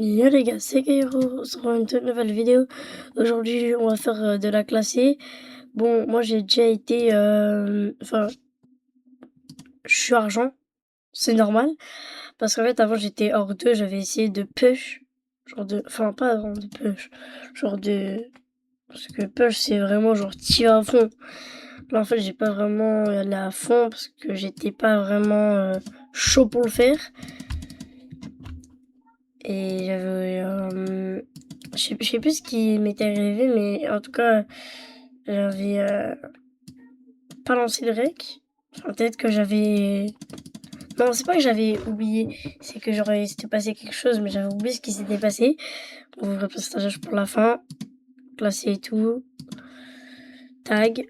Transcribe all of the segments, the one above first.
Yo les gars, c'est Kairo, on se retrouve une toute nouvelle vidéo. Aujourd'hui, on va faire de la classée. Bon, moi j'ai déjà été, enfin, je suis argent, c'est normal. Parce qu'en fait, avant j'étais hors 2, j'avais essayé de push. Genre de, enfin, pas vraiment de push. Genre de, parce que push c'est vraiment genre tirer à fond. Là en fait, j'ai pas vraiment allé à fond parce que j'étais pas vraiment chaud pour le faire. Et j'avais, je sais plus ce qui m'était arrivé, mais en tout cas, j'avais pas lancé le rec. Enfin, peut-être que j'avais... Non, c'est pas que j'avais oublié, c'est que genre il s'était passé quelque chose, mais j'avais oublié ce qui s'était passé. On va ouvrir le stage pour la fin, classer et tout. Tag.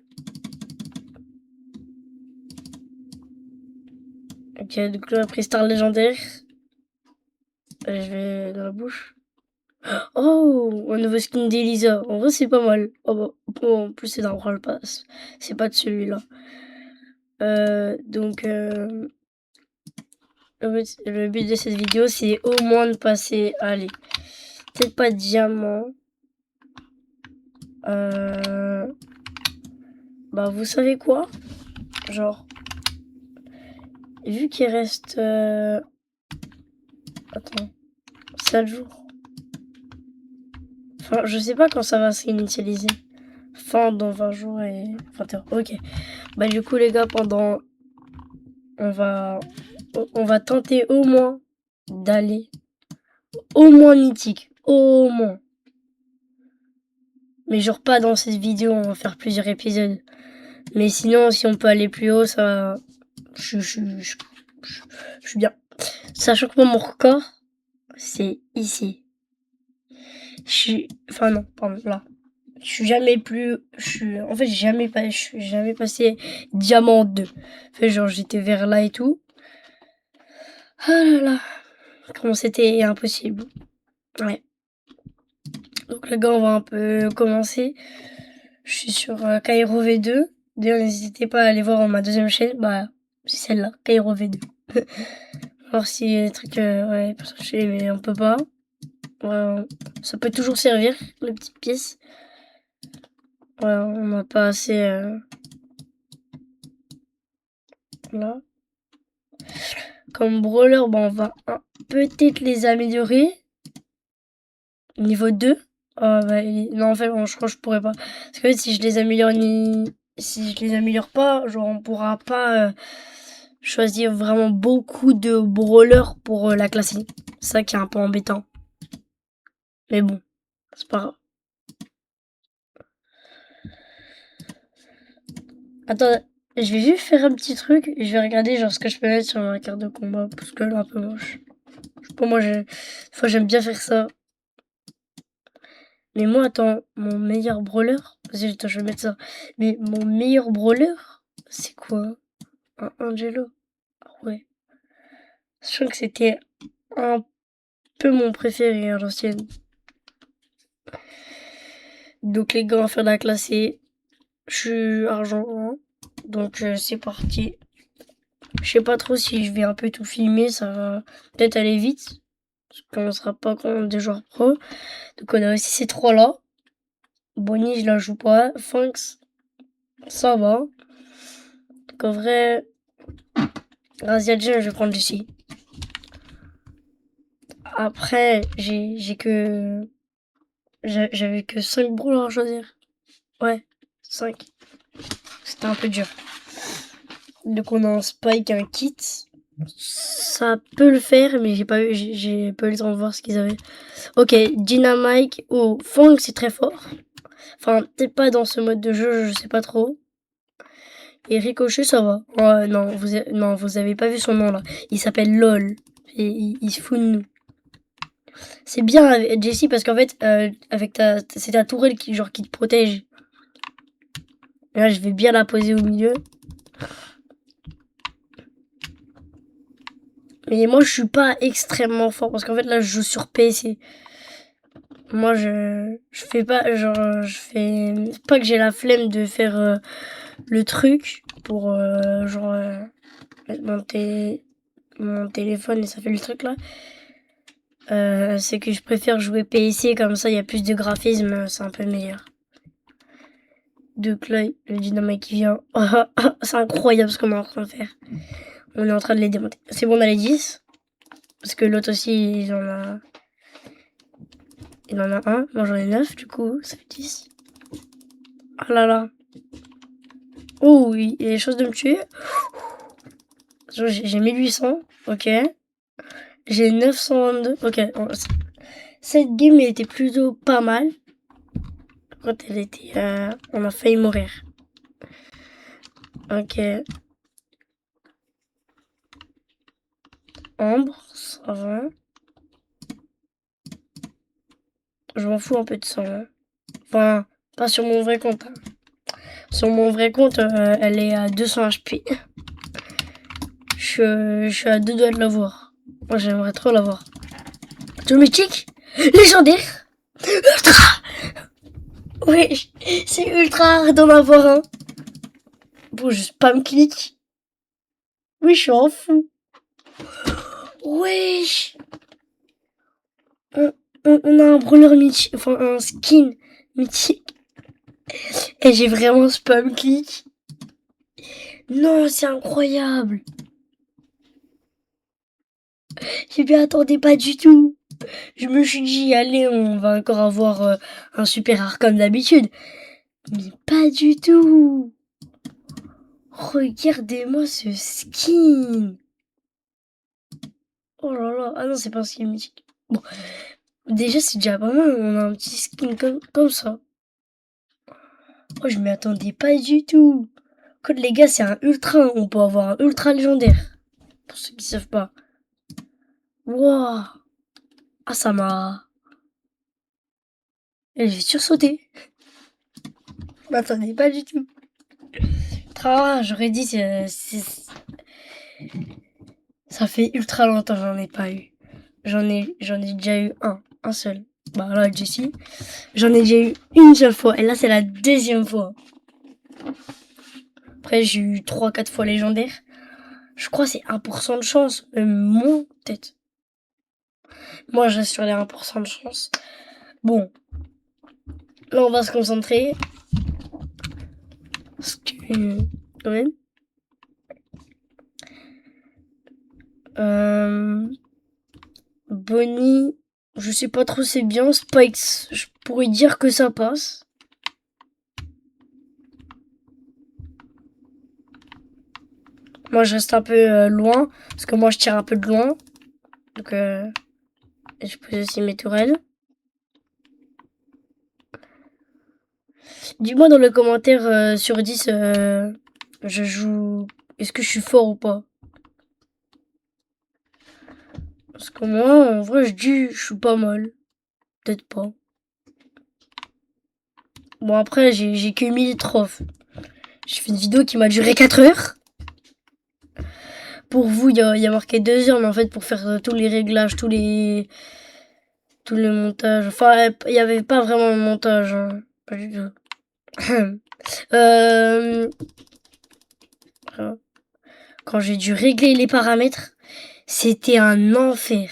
Ok, donc là, après star légendaire. Je vais dans la bouche. Oh, un nouveau skin d'Elisa. En vrai, c'est pas mal. Oh, bah, bon, en plus, c'est dans Brawl Pass. C'est pas de celui-là. Donc, le but de cette vidéo, c'est au moins de passer, allez, peut-être pas diamant. Bah, vous savez quoi? Genre, vu qu'il reste, attends, 7 jours. Enfin, je sais pas quand ça va s'initialiser. Fin dans 20 jours et 20 heures. Ok. Bah, du coup, les gars, on va tenter au moins d'aller au moins mythique. Au moins. Mais genre pas dans cette vidéo, on va faire plusieurs épisodes. Mais sinon, si on peut aller plus haut, ça... Je suis bien. Sachant que moi, mon record, c'est ici. Enfin non, pardon, là. Je suis jamais plus... En fait, je suis jamais passé diamant 2. En fait, genre, j'étais vers là et tout. Ah là là. Comment c'était impossible. Ouais. Donc les gars, on va un peu commencer. Je suis sur Kairo V2. D'ailleurs, n'hésitez pas à aller voir ma deuxième chaîne. Bah, c'est celle-là, Kairo V2. Voir si y a des trucs, ouais, pour chercher, mais on peut pas. Ouais, ça peut toujours servir, les petites pièces. Ouais, on n'a pas assez, là. Comme brawler, bon, on va peut-être les améliorer. Niveau 2. Bah, non, en fait, bon, je crois que je pourrais pas. Parce que si je les améliore si je les améliore pas, genre, on pourra pas choisir vraiment beaucoup de brawlers pour la classer. C'est ça qui est un peu embêtant. Mais bon, c'est pas grave. Attends, je vais juste faire un petit truc. Je vais regarder genre ce que je peux mettre sur ma carte de combat. Parce que là, un peu moche. Je sais pas, moi, des fois, j'aime bien faire ça. Mais moi, attends, mon meilleur brawler. Vas-y, attends, je vais mettre ça. Mais mon meilleur brawler, c'est quoi? Un Angelo. Ah ouais. Je crois que c'était un peu mon préféré à l'ancienne. Donc les gars, on va faire la classée. Je suis argent 1. Donc c'est parti. Je sais pas trop si je vais un peu tout filmer. Ça va peut-être aller vite. Parce qu'on sera pas contre des joueurs pro. Donc on a aussi ces trois-là. Bonnie, je la joue pas. Funks, ça va. Donc en vrai, Raziadji, je vais prendre ici. Après, j'avais que 5 brawlers à choisir. Ouais, 5. C'était un peu dur. Donc on a un Spike, un Kit. Ça peut le faire, mais j'ai pas eu le temps de voir ce qu'ils avaient. Ok, Dynamite ou Fang, c'est très fort. Enfin, peut-être pas dans ce mode de jeu, je sais pas trop. Et Ricochet, ça va. Ouais, non, vous avez pas vu son nom là. Il s'appelle LOL. Et il se fout de nous. C'est bien avec Jessie parce qu'en fait, c'est ta tourelle qui te protège. Et là, je vais bien la poser au milieu. Mais moi, je suis pas extrêmement fort parce qu'en fait, là, je joue sur PC. Moi, je fais pas, genre, je fais pas que j'ai la flemme de faire le truc pour, mettre mon téléphone et ça fait le truc là. c'est que je préfère jouer PSC, comme ça il y a plus de graphisme, c'est un peu meilleur. Donc là, le dynamite qui vient. C'est incroyable ce qu'on est en train de faire. On est en train de les démonter. C'est bon, on a les 10. Parce que l'autre aussi, il en a un. Moi j'en ai 9, du coup, ça fait 10. Oh là là. Oh oui, il y a des choses de me tuer. J'ai 1800, ok. J'ai 922, ok. Cette game était plutôt pas mal. Quand elle était... on a failli mourir. Ok. Ambre, ça va. Je m'en fous un peu de ça. Hein. Enfin, pas sur mon vrai compte. Hein. Sur mon vrai compte, elle est à 200 HP. Je suis à 2 doigts de l'avoir. Moi, j'aimerais trop l'avoir. Tout mythique, légendaire, ultra. Ouais, c'est ultra rare d'en avoir un. Bon, je spam clic. Oui, je suis en fou. Wesh. On a un brawler mythique, enfin un skin mythique. Et j'ai vraiment spam clic. Non, c'est incroyable. Je m'y attendais pas du tout. Je me suis dit, allez, on va encore avoir un super art comme d'habitude. Mais pas du tout. Regardez-moi ce skin. Oh là là. Ah non, c'est pas un skin mythique. Bon, déjà, c'est déjà pas mal. On a un petit skin comme ça. Oh, je m'y attendais pas du tout. Code les gars, c'est un ultra. On peut avoir un ultra légendaire. Pour ceux qui savent pas. Wouah. Ah, ça m'a... J'ai sursauté. Je m'attendais pas du tout. Ah, j'aurais dit... Ça fait ultra longtemps que j'en ai pas eu. J'en ai déjà eu un seul. Bah là, Jessie. J'en ai déjà eu une seule fois. Et là, c'est la deuxième fois. Après, j'ai eu 3-4 fois légendaire. Je crois que c'est 1% de chance. Moins, peut-être. Moi, je reste sur les 1% de chance. Bon. Là, on va se concentrer. Parce que... Quand même. Bonnie... Je sais pas trop c'est bien. Spikes, je pourrais dire que ça passe. Moi, je reste un peu loin. Parce que moi, je tire un peu de loin. Donc, je pose aussi mes tourelles. Dis-moi dans les commentaires sur 10, je joue... Est-ce que je suis fort ou pas? Parce que moi, en vrai, je suis pas mal. Peut-être pas. Bon, après, j'ai que 1000 trophes. J'ai fait une vidéo qui m'a duré 4 heures. Pour vous, il y a marqué 2 heures, mais en fait, pour faire tous les réglages, tous les montages. Enfin, il n'y avait pas vraiment de montage. Hein. Pas du tout. Quand j'ai dû régler les paramètres, c'était un enfer.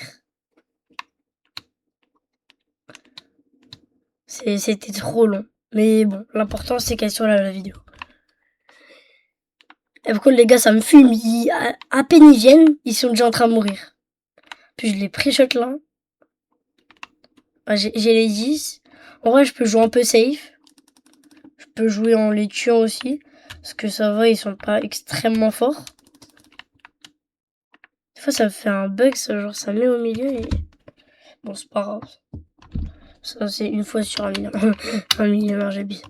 C'était trop long. Mais bon, l'important c'est qu'elle soit là la vidéo. Et pourquoi les gars ça me fume, à peine ils viennent, ils sont déjà en train de mourir. Puis je les pré-shot là. Ah, j'ai les 10. En vrai je peux jouer un peu safe. Je peux jouer en les tuant aussi. Parce que ça va, ils sont pas extrêmement forts. Des fois ça me fait un bug, ça, genre ça met au milieu et... Bon c'est pas grave. Ça c'est une fois sur un million. Un million, j'habite.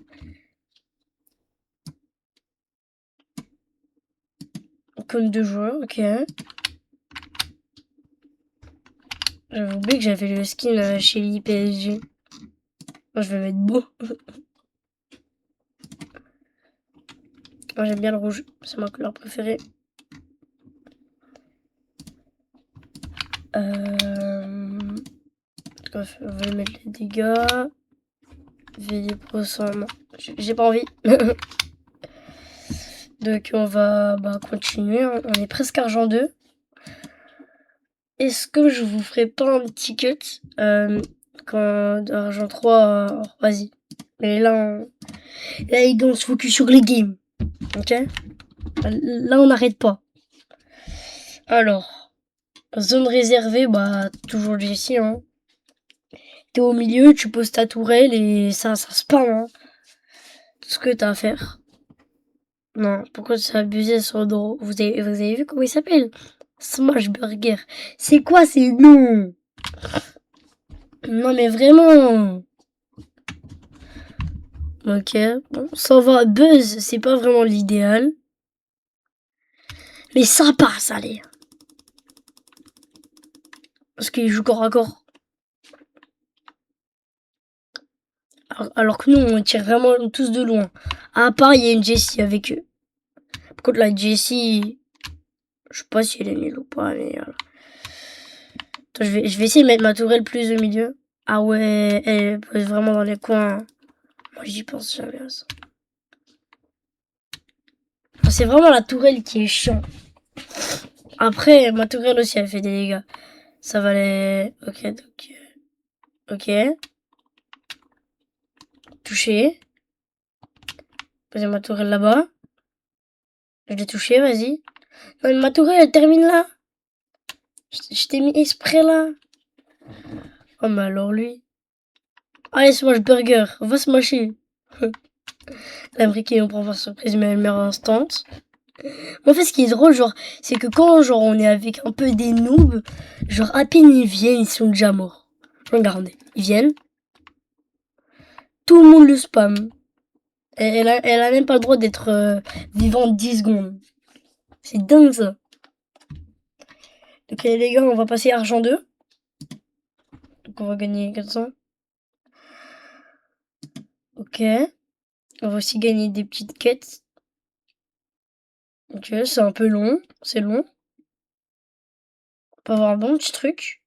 Comme 2 joueurs, ok. J'avais oublié que j'avais le skin chez l'IPSG. Moi, je vais mettre beau. Moi, j'aime bien le rouge. C'est ma couleur préférée. On va mettre les dégâts. Veiller pro non. J'ai pas envie. Donc, on va continuer. On est presque argent 2. est-ce que je vous ferai pas un petit cut quand Argent 3, vas-y. Mais là, les gars, on se focus sur les games. Ok? Là, on n'arrête pas. Alors, zone réservée, bah, toujours ici, hein. T'es au milieu, tu poses ta tourelle et ça spam, hein. Tout ce que t'as à faire. Non, pourquoi tu as abusé sur Doro? Vous avez vu comment il s'appelle? Smash Burger. C'est quoi ces noms? Non, mais vraiment. Ok, bon, ça va. Buzz, c'est pas vraiment l'idéal. Mais ça passe, allez. Parce qu'il joue corps à corps. Alors que nous, on tire vraiment tous de loin. À part, il y a une Jessie avec eux. Par contre, la Jessie, je sais pas si elle est nulle ou pas, mais voilà. Attends, je vais essayer de mettre ma tourelle plus au milieu. Ah ouais, elle pose vraiment dans les coins. Moi, j'y pense jamais à ça. C'est vraiment la tourelle qui est chiant. Après, ma tourelle aussi, elle fait des dégâts. Ça va aller... Ok, donc... Ok. Touché. Posez ma tourelle là-bas. Je l'ai touché, vas-y. Non, mais ma tourelle, elle termine là. Je t'ai mis exprès là. Oh, mais alors lui. Allez, smash burger. Va se mâcher. La briquet, on prend par surprise, mais elle meurt instant. En fait, ce qui est drôle, genre, c'est que quand, genre, on est avec un peu des noobs, genre, à peine ils viennent, ils sont déjà morts. Regardez. Ils viennent. Tout le monde le spam. Elle a même pas le droit d'être vivante 10 secondes. C'est dingue, ça. Donc, les gars, on va passer argent 2. Donc, on va gagner 400. Ok. On va aussi gagner des petites quêtes. Ok, c'est un peu long. C'est long. On peut avoir un bon petit truc.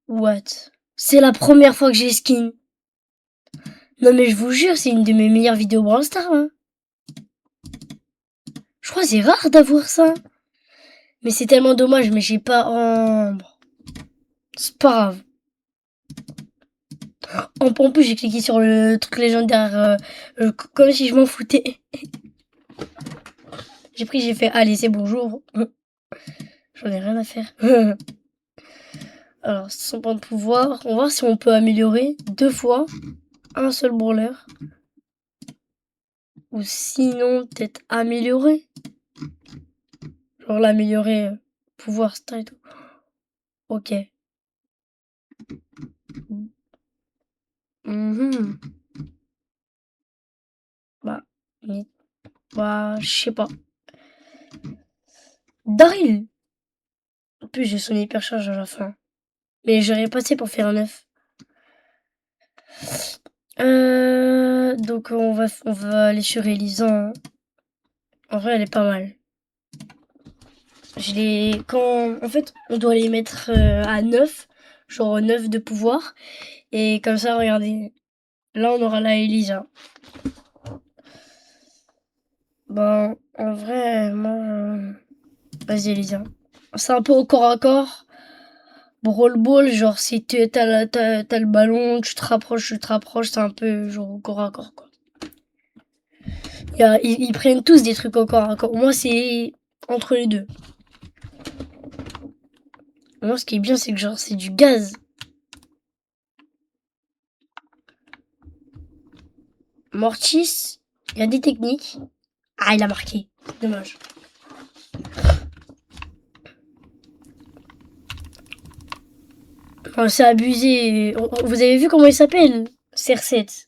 What? C'est la première fois que j'ai skin. Non mais je vous jure, c'est une de mes meilleures vidéos Brawl Stars, hein. Je crois que c'est rare d'avoir ça. Mais c'est tellement dommage, mais j'ai pas... Oh, c'est pas grave. En plus, j'ai cliqué sur le truc légendaire comme si je m'en foutais. J'ai fait, allez, c'est bonjour. J'en ai rien à faire. Alors, 100 points de pouvoir. On va voir si on peut améliorer 2 fois un seul brawler. Ou sinon, peut-être améliorer. Genre l'améliorer, pouvoir, star et tout. Ok. Mhm. Bah, je sais pas. Daryl. En plus, j'ai son hypercharge à la fin. Mais j'aurais passé pour faire un 9. Donc on va aller sur Elisa, hein. En vrai, elle est pas mal. En fait, on doit les mettre à 9. Genre 9 de pouvoir. Et comme ça, regardez. Là, on aura la Elisa. Bon, en vrai, moi... Vas-y, Elisa. C'est un peu au corps à corps. Brawl ball, genre si t'as le ballon, tu te rapproches, c'est un peu genre au corps à corps, quoi. Ils prennent tous des trucs au corps à corps. Moi, c'est entre les deux. Moi, ce qui est bien, c'est que genre c'est du gaz. Mortis, il y a des techniques. Ah, il a marqué. Dommage. Enfin, c'est abusé. Vous avez vu comment il s'appelle? CR7.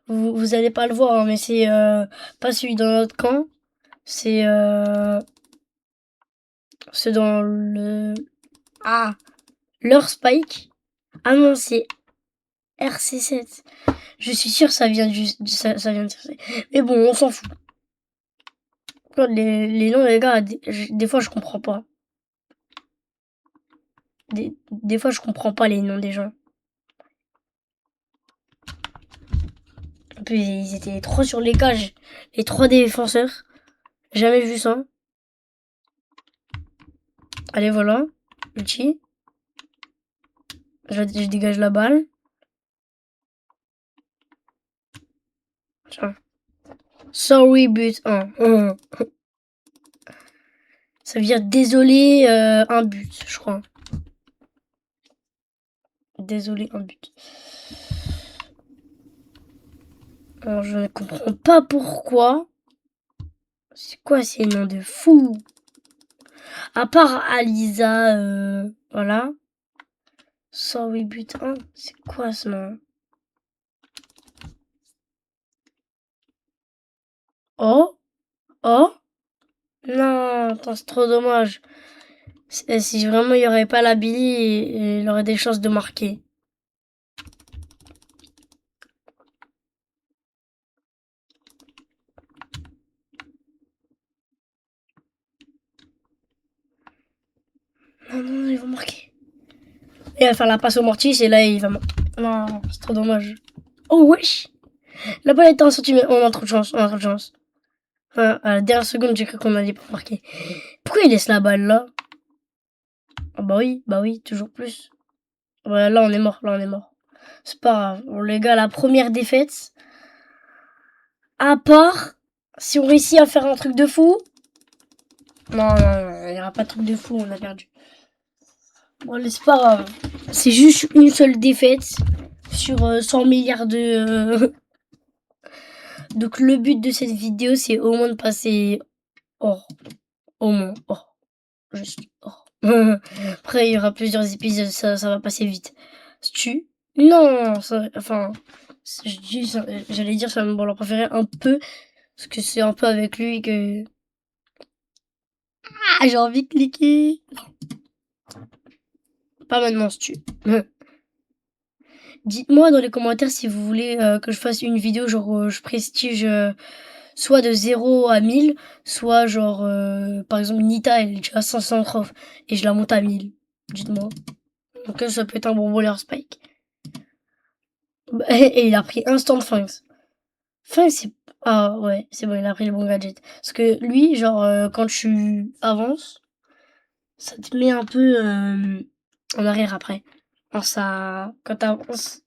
Vous allez pas le voir, hein, mais c'est pas celui dans notre camp. C'est dans le... Ah, leur Spike. Ah non, c'est RC7. Je suis sûre que ça vient ça vient de RC. Mais bon, on s'en fout. Les noms, les gars, des fois, je comprends pas. Des fois, je comprends pas les noms des gens. En plus, ils étaient 3 sur les cages. Les 3 défenseurs. Jamais vu ça. Allez, voilà. Ulti. Je dégage la balle. Tiens. Sorry, but 1. Ça veut dire désolé, un but, je crois. Désolé, un but. Alors, je ne comprends pas pourquoi. C'est quoi ces noms de fous? À part Alisa, voilà. Sorry, but 1. C'est quoi ce nom? Oh? Oh? Non, attends, c'est trop dommage. Si vraiment il n'y aurait pas la Billy, il aurait des chances de marquer. Non, non, ils vont marquer. Et il va faire la passe au Mortis et là il va... Non, c'est trop dommage. Oh wesh! La balle est à 1 centimètre. On a trop de chance, on a trop de chance. Enfin, à la dernière seconde, j'ai cru qu'on allait pas marquer. Pourquoi il laisse la balle là? Ah bah oui, toujours plus. Ouais, là on est mort, là on est mort. C'est pas grave. Bon, les gars, la première défaite. À part si on réussit à faire un truc de fou. Non, il n'y aura pas de truc de fou, on a perdu. Bon, c'est pas grave. C'est juste une seule défaite sur 100 milliards de... Donc le but de cette vidéo, c'est au moins de passer hors. Au moins hors. Juste hors. Après, il y aura plusieurs épisodes, ça va passer vite. Tu Non, enfin... J'allais dire, c'est mon ballon préféré un peu. Parce que c'est un peu avec lui que... Ah, j'ai envie de cliquer. Pas maintenant, Stu. Dites-moi dans les commentaires si vous voulez que je fasse une vidéo genre je prestige soit de 0 à 1000, soit genre par exemple Nita elle est déjà à 500 trophes et je la monte à 1000. Dites-moi. Donc ça peut être un bon voleur Spike. Et il a pris instant Finks. Finks c'est... Ah ouais, c'est bon, il a pris le bon gadget. Parce que lui, genre quand tu avances, ça te met un peu en arrière après. Quand ça... Quand t'avances...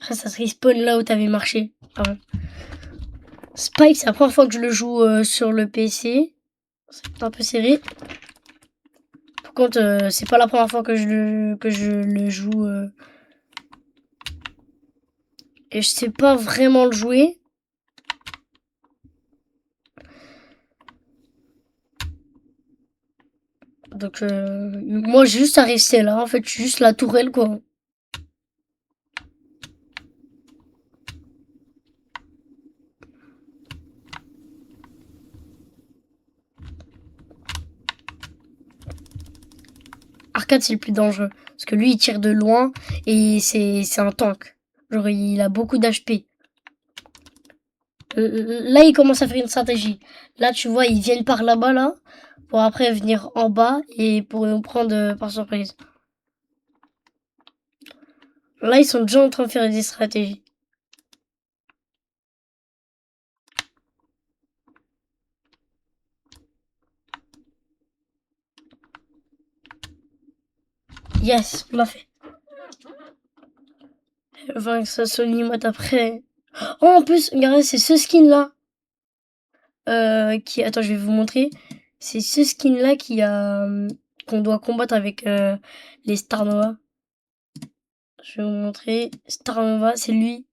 Après, ça se respawn là où t'avais marché avant. Spike, c'est la première fois que je le joue sur le PC. C'est un peu serré. Par contre, c'est pas la première fois que je le joue. Et je sais pas vraiment le jouer. Donc, moi, j'ai juste à rester là. En fait, je suis juste la tourelle, quoi. Arcade, c'est le plus dangereux. Parce que lui, il tire de loin et c'est un tank. Genre, il a beaucoup d'HP. Là, il commence à faire une stratégie. Là, tu vois, ils viennent par là-bas, là. Pour après venir en bas et pour nous prendre par surprise. Là, ils sont déjà en train de faire des stratégies. Yes, on l'a fait. Enfin, que ça soit mode après. Oh, en plus, regardez, c'est ce skin-là. Attends, je vais vous montrer. C'est ce skin-là qu'on doit combattre avec les Star Nova. Je vais vous montrer. Star Nova, c'est lui.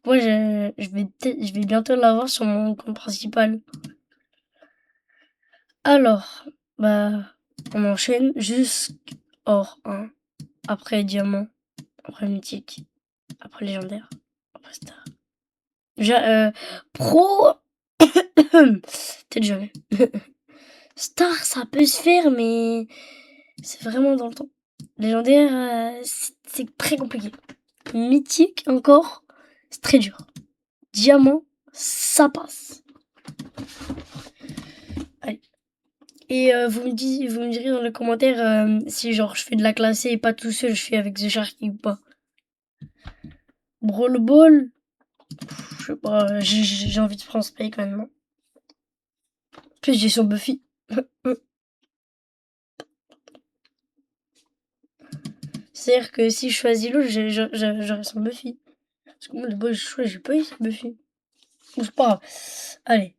Moi, je vais bientôt l'avoir sur mon compte principal. Alors, bah, on enchaîne jusqu'or 1. Après diamant. Après mythique. Après légendaire. Après star. Pro. Peut-être jamais. Star, ça peut se faire, mais c'est vraiment dans le temps. Légendaire, c'est très compliqué. Mythique, encore, c'est très dur. Diamant, ça passe. Allez. Et vous me direz dans les commentaires si genre je fais de la classée et pas tout seul, je fais avec The Sharky ou pas. Brawl Ball, je sais pas, j'ai envie de prendre Spike quand même. Plus j'ai sur Buffy. C'est-à-dire que si je choisis l'autre, j'aurais son Buffy. Parce que moi, le boy, j'ai pas eu son Buffy. Bon, c'est pas grave. Allez.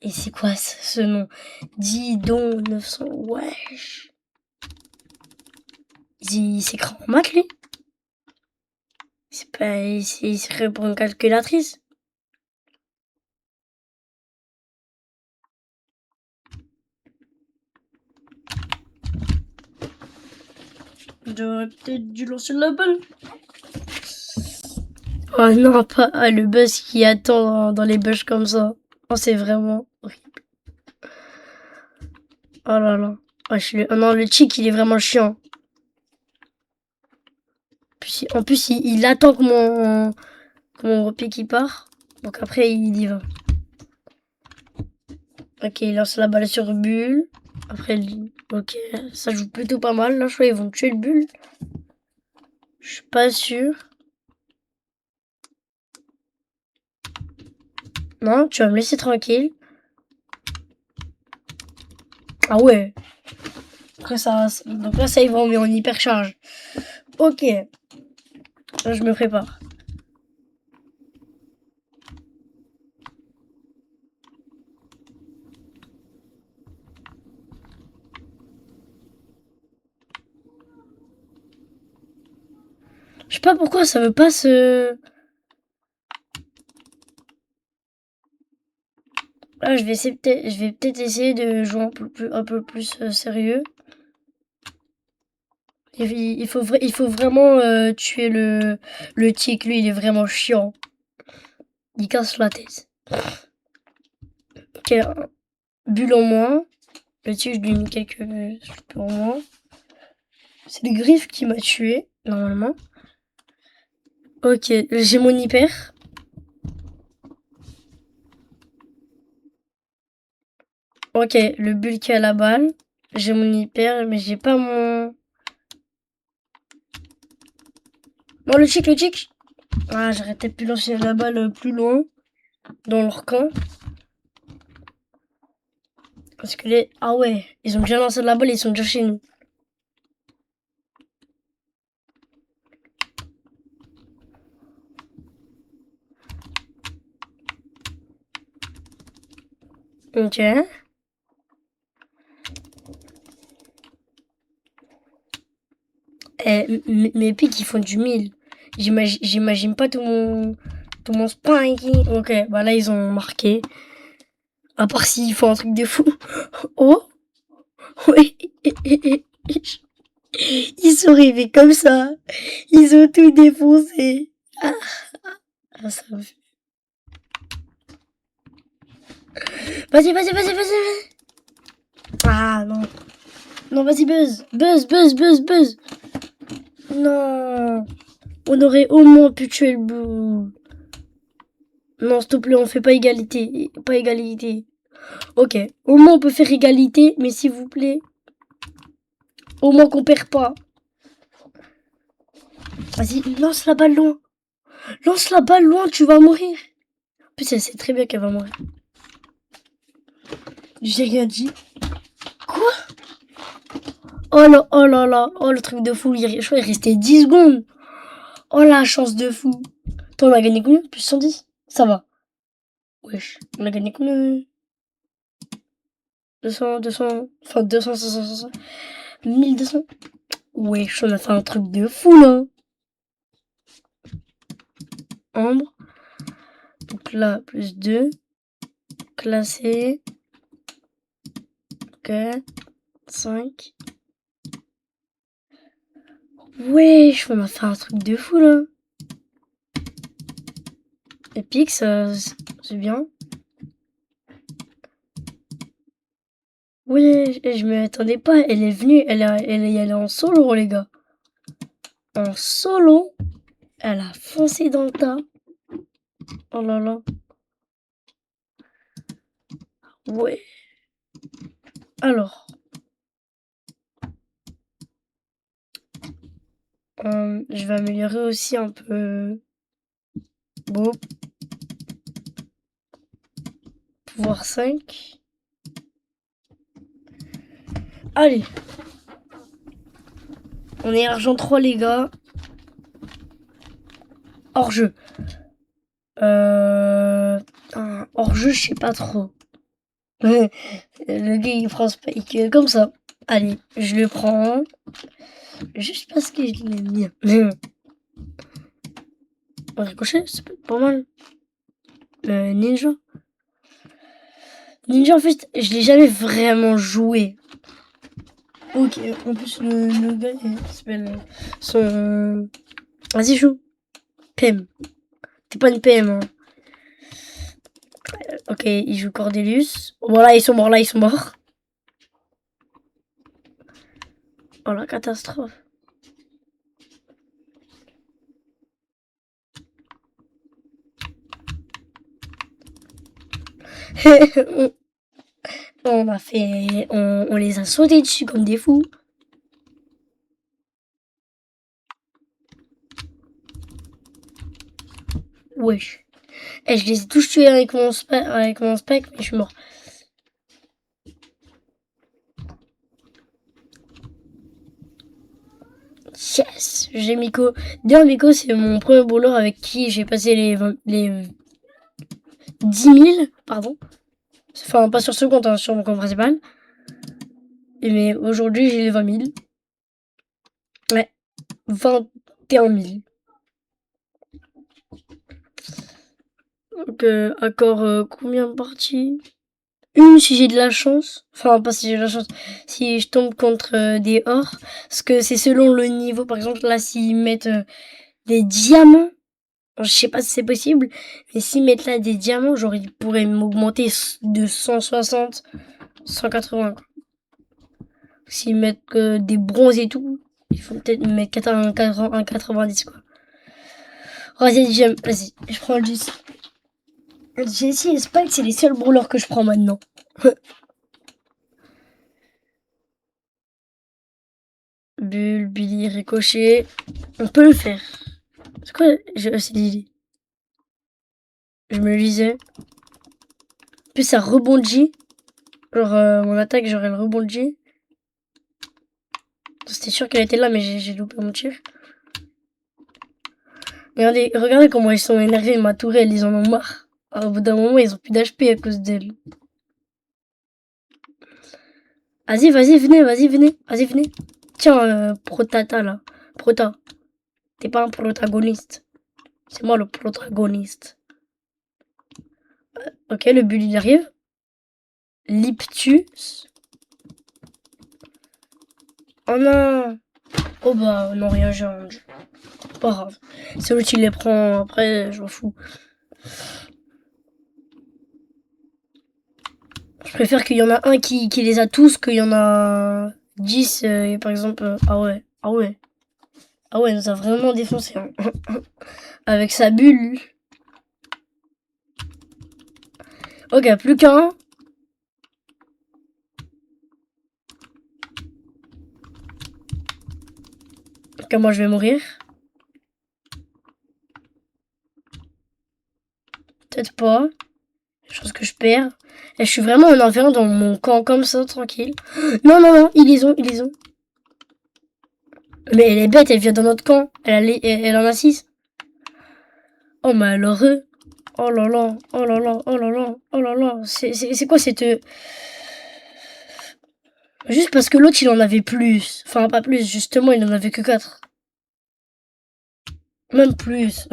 Et c'est quoi ce nom? Dis donc 900. Wesh. Il s'écrit en maths, lui? C'est pas. Il s'écrit pour une calculatrice? J'aurais peut-être dû lancer la balle. Oh non, pas le buzz qui attend dans les bush comme ça. Oh, c'est vraiment horrible. Oh là là. Oh non, le chick, il est vraiment chiant. En plus, il attend que mon repique qui part. Donc après, il y va. Ok, il lance la balle sur Bulle. Après, ok, ça joue plutôt pas mal. Là, je crois qu'ils vont tuer le Bulle. Je suis pas sûr. Non, tu vas me laisser tranquille. Ah ouais. Après ça, donc là, ça, ils vont en hypercharge. Ok. Là, je me prépare. Je sais pas pourquoi ça veut pas se... Là, je vais peut-être essayer de jouer un peu plus sérieux. Il faut vraiment tuer le tic. Lui, il est vraiment chiant. Il casse la tête. Ok, Bulle en moins. Le tic, je lui ai mis quelques en moins. C'est les griffes qui m'a tué, normalement. Ok, j'ai mon hyper. Ok, le Bulle qui a la balle. J'ai mon hyper, mais j'ai pas mon... Non, le chic. Ah, j'aurais peut-être pu lancer la balle plus loin, dans leur camp. Parce que les... Ah ouais, ils ont déjà lancé la balle, ils sont déjà chez nous. Ok. Mes pics, ils font du 1000. J'imagine pas tout mon spike. Ok, bah là, ils ont marqué. À part s'ils font un truc de fou. Oh, oui. Ils sont arrivés comme ça. Ils ont tout défoncé. Ah, ça me fait... Vas-y. Ah, non. Non, vas-y, buzz. Non. On aurait au moins pu tuer le bout. Non, s'il te plaît, on fait pas égalité. Pas égalité. Ok. Au moins, on peut faire égalité, mais s'il vous plaît. Au moins qu'on perd pas. Vas-y, lance la balle loin. Lance la balle loin, tu vas mourir. En plus, elle sait très bien qu'elle va mourir. J'ai rien dit. Quoi? Oh là. Oh, le truc de fou. Je crois qu'il restait 10 secondes. Oh, la chance de fou. Toi, on a gagné combien? Plus 110? Ça va. Wesh. On a gagné combien? 200. Enfin, 200, 500. 1200. Wesh, on a fait un truc de fou, là. Ambre. Donc là, plus 2. Classé. Ok. 5. Wesh, on a fait un truc de fou, là. Epic, ça, c'est bien. Oui, je m'y attendais pas. Elle est venue, elle est allée en solo, les gars. En solo, elle a foncé dans le tas. Oh là là. Ouais. Alors. Je vais améliorer aussi un peu. Bon. Pouvoir 5. Allez. On est argent 3, les gars. Hors jeu. Hors jeu, je sais pas trop. Le gars, il prend Spike comme ça. Allez, je le prends. Juste parce que je l'aime bien. On ricochet, c'est pas mal. Ninja. Ninja, en fait, je l'ai jamais vraiment joué. Ok, en plus, le gars, il s'appelle son... Vas-y, joue. PM. T'es pas une PM, hein. Ok, il joue Cordelius. Voilà, ils sont morts, là, ils sont morts. Oh la catastrophe. On a fait... On les a sautés dessus comme des fous. Wesh. Et je les ai tous tués avec mon spec, mais je suis mort. Yes, j'ai Miko. D'ailleurs, Miko, c'est mon premier bowler avec qui j'ai passé les 10 000, pardon. Enfin, pas sur ce compte, hein, sur mon compte principal. Mais aujourd'hui, j'ai les 20 000. Ouais, 21 000. Donc, encore combien de parties? Une si j'ai de la chance. Enfin, pas si j'ai de la chance. Si je tombe contre des ors. Parce que c'est selon le niveau. Par exemple, là, s'ils mettent des diamants. Je sais pas si c'est possible. Mais s'ils mettent là des diamants, genre, ils pourraient m'augmenter de 160, 180. Quoi. S'ils mettent des bronzes et tout, il faut peut-être mettre 90, quoi. Vas-y, vas-y, je prends le 10. Jessie et Spike, c'est les seuls brawlers que je prends maintenant. Bulle, Billy, Ricochet. On peut le faire. C'est quoi? C'est l'idée. Je me le disais. Puis ça rebondit. Genre, mon attaque, genre, elle rebondit. C'était sûr qu'elle était là, mais j'ai loupé mon tir. Regardez comment ils sont énervés. Ma tourelle, ils en ont marre. Alors, au bout d'un moment, ils ont plus d'HP à cause d'elle. Vas-y, venez. Tiens, Protata, là. Prota. T'es pas un protagoniste. C'est moi le protagoniste. Ok, le bully il arrive. Liptus. Oh non. Oh bah non, rien, j'ai pas grave. C'est l'autre qui les prend, après, je m'en fous. Je préfère qu'il y en a un qui les a tous, qu'il y en a 10, par exemple. Ah ouais. Ah ouais, il nous a vraiment défoncé. Hein. Avec sa bulle. Ok, plus qu'un. Ok, moi je vais mourir. Peut-être pas. Je pense que je perds. Et je suis vraiment en enfer dans mon camp comme ça, tranquille. Non, ils les ont. Mais elle est bête, elle vient dans notre camp. Elle en a 6. Oh, malheureux. Oh là là. C'est quoi cette... Juste parce que l'autre, il en avait plus. Enfin, pas plus, justement, il en avait que 4. Même plus.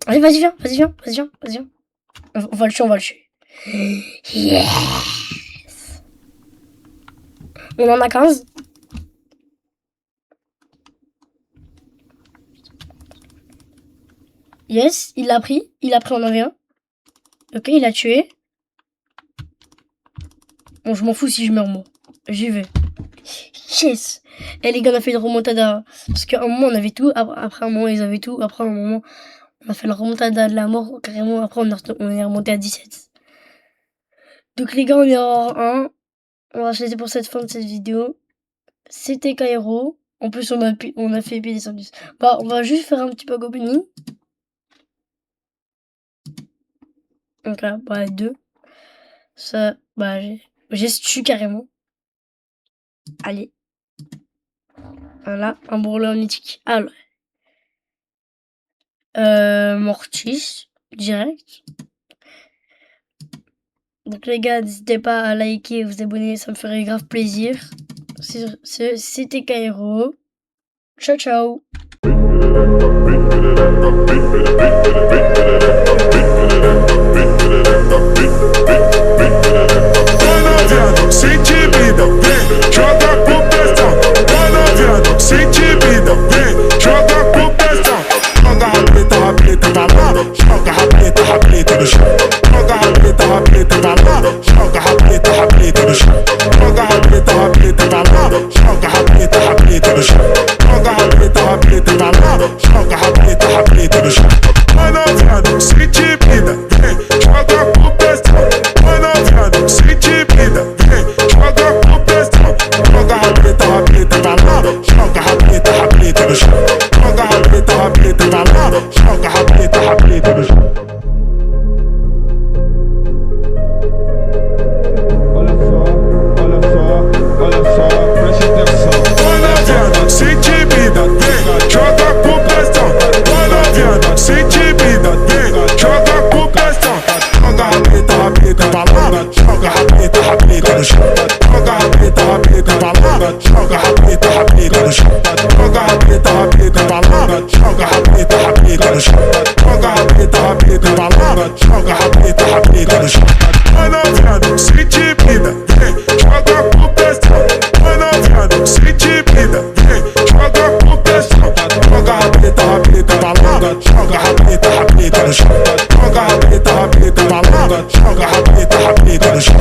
Allez, viens. On va le tuer. Yes. On en a 15. Yes, il l'a pris. On en avait un. Ok, il a tué. Bon, je m'en fous si je meurs, moi. J'y vais. Yes. Et les gars, on a fait une remontada. Parce qu'à un moment, on avait tout. Après un moment, ils avaient tout. Après un moment, on a fait la remontada de la mort. Carrément, après, on est remonté à 17. Donc, les gars, on est en 1. On va se laisser pour cette fin de cette vidéo. C'était Kairo. En plus, on a fait épée des 110. Bah, on va juste faire un petit pack opening. Donc là, bah 2. Ça, bah j'ai carrément. Allez. Voilà, un brûleur mythique. Alors. Mortis, direct. Donc les gars, n'hésitez pas à liker et vous abonner, ça me ferait grave plaisir. C'était Kairo. Ciao ciao. Sente vida, vem, joga com pressão. Bora viado, sente vida, vem, joga com pressão. Joga rabeta pra lá, joga rabeta no chão. Joga rabeta pra lá, joga rabeta no chão. Joga rabeta pra lá, joga rabeta no chão. Joga rabeta pra lá, joga rabeta no chão. Bora viado, sente vida, vem, joga com pressão. Bora viado, sente vida, vem, joga com pressão. Joga rabeta pra lá, joga rabeta no chão. Joga rabeta pra lá, joga rabeta no chão. Olha só, preste atenção. Bora viado, sente vida, vem, joga com pressão. Bora viado, sente vida, vem, joga com pressão. Joga rabeta pra lá, joga rabeta no chão. Joga rabeta pra lá, joga rabeta no chão. Joga rabeta pra lá, joga rabeta no chão. Joga rabeta pra lá, joga rabeta no chão. Bora viado, sente vida, vem, joga com pressão. Bora viado, sente vida, vem, joga com pressão. Joga rabeta pra lá, joga rabeta no chão. Joga rabeta pra lá, joga rabeta no chão.